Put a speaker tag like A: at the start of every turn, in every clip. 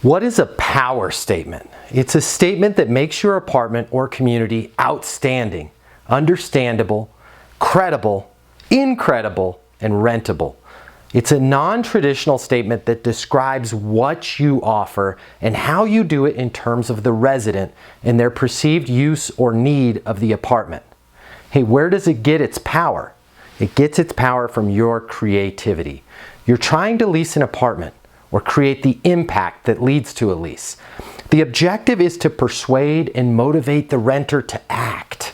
A: What is a power statement? It's a statement that makes your apartment or community outstanding, understandable, credible, incredible, and rentable. It's a non-traditional statement that describes what you offer and how you do it in terms of the resident and their perceived use or need of the apartment. Hey, where does it get its power? It gets its power from your creativity. You're trying to lease an apartment or create the impact that leads to a lease. The objective is to persuade and motivate the renter to act.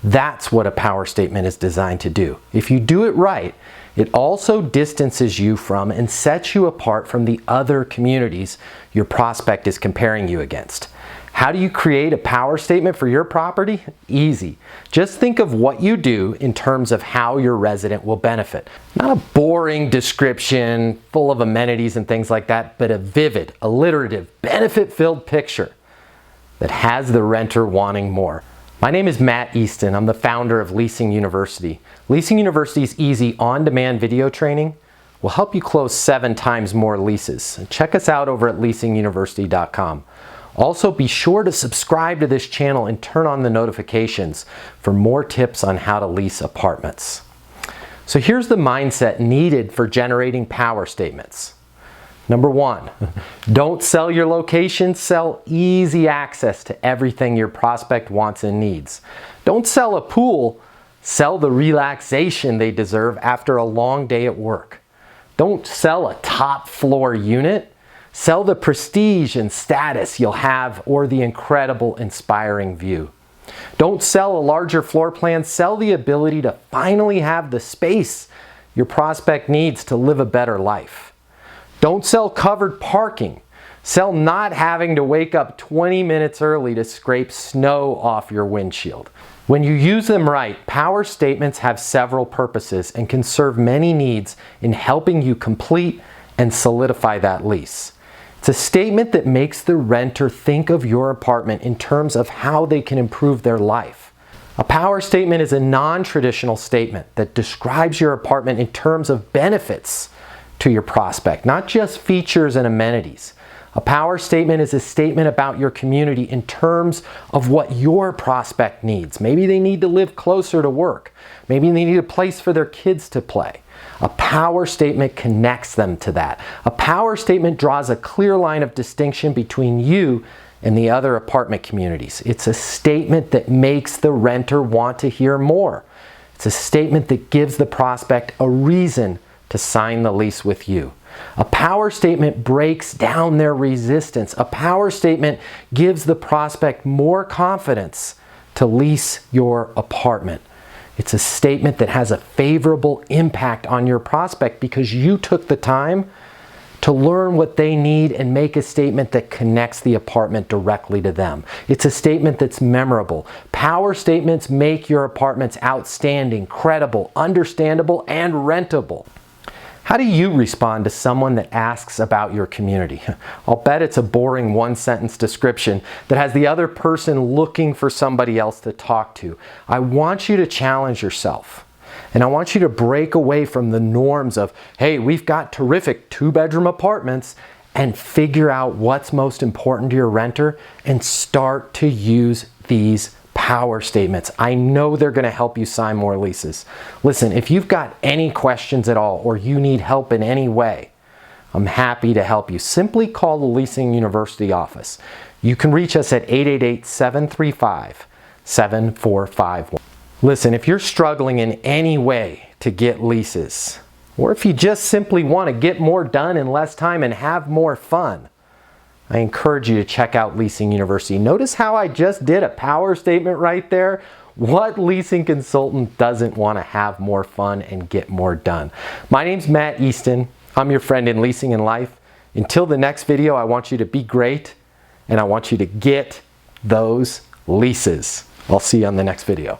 A: That's what a power statement is designed to do. If you do it right, it also distances you from and sets you apart from the other communities your prospect is comparing you against. How do you create a power statement for your property? Easy. Just think of what you do in terms of how your resident will benefit. Not a boring description full of amenities and things like that, but a vivid, alliterative, benefit-filled picture that has the renter wanting more. My name is Matt Easton. I'm the founder of Leasing University. Leasing University's easy on-demand video training will help you close 7 times more leases. Check us out over at leasinguniversity.com. Also, be sure to subscribe to this channel and turn on the notifications for more tips on how to lease apartments. So here's the mindset needed for generating power statements. Number 1, don't sell your location, sell easy access to everything your prospect wants and needs. Don't sell a pool, sell the relaxation they deserve after a long day at work. Don't sell a top floor unit, sell the prestige and status you'll have or the incredible, inspiring view. Don't sell a larger floor plan, sell the ability to finally have the space your prospect needs to live a better life. Don't sell covered parking, sell not having to wake up 20 minutes early to scrape snow off your windshield. When you use them right, power statements have several purposes and can serve many needs in helping you complete and solidify that lease. It's a statement that makes the renter think of your apartment in terms of how they can improve their life. A power statement is a non-traditional statement that describes your apartment in terms of benefits to your prospect, not just features and amenities. A power statement is a statement about your community in terms of what your prospect needs. Maybe they need to live closer to work. Maybe they need a place for their kids to play. A power statement connects them to that. A power statement draws a clear line of distinction between you and the other apartment communities. It's a statement that makes the renter want to hear more. It's a statement that gives the prospect a reason to sign the lease with you. A power statement breaks down their resistance. A power statement gives the prospect more confidence to lease your apartment. It's a statement that has a favorable impact on your prospect because you took the time to learn what they need and make a statement that connects the apartment directly to them. It's a statement that's memorable. Power statements make your apartments outstanding, credible, understandable, and rentable. How do you respond to someone that asks about your community? I'll bet it's a boring one-sentence description that has the other person looking for somebody else to talk to. I want you to challenge yourself. And I want you to break away from the norms of, hey, we've got terrific 2-bedroom apartments, and figure out what's most important to your renter and start to use these power statements. I know they're going to help you sign more leases. Listen, if you've got any questions at all or you need help in any way, I'm happy to help you. Simply call the Leasing University office. You can reach us at 888-735-7451. Listen, if you're struggling in any way to get leases, or if you just simply want to get more done in less time and have more fun, I encourage you to check out Leasing University. Notice how I just did a power statement right there? What leasing consultant doesn't want to have more fun and get more done? My name's Matt Easton. I'm your friend in leasing and life. Until the next video, I want you to be great and I want you to get those leases. I'll see you on the next video.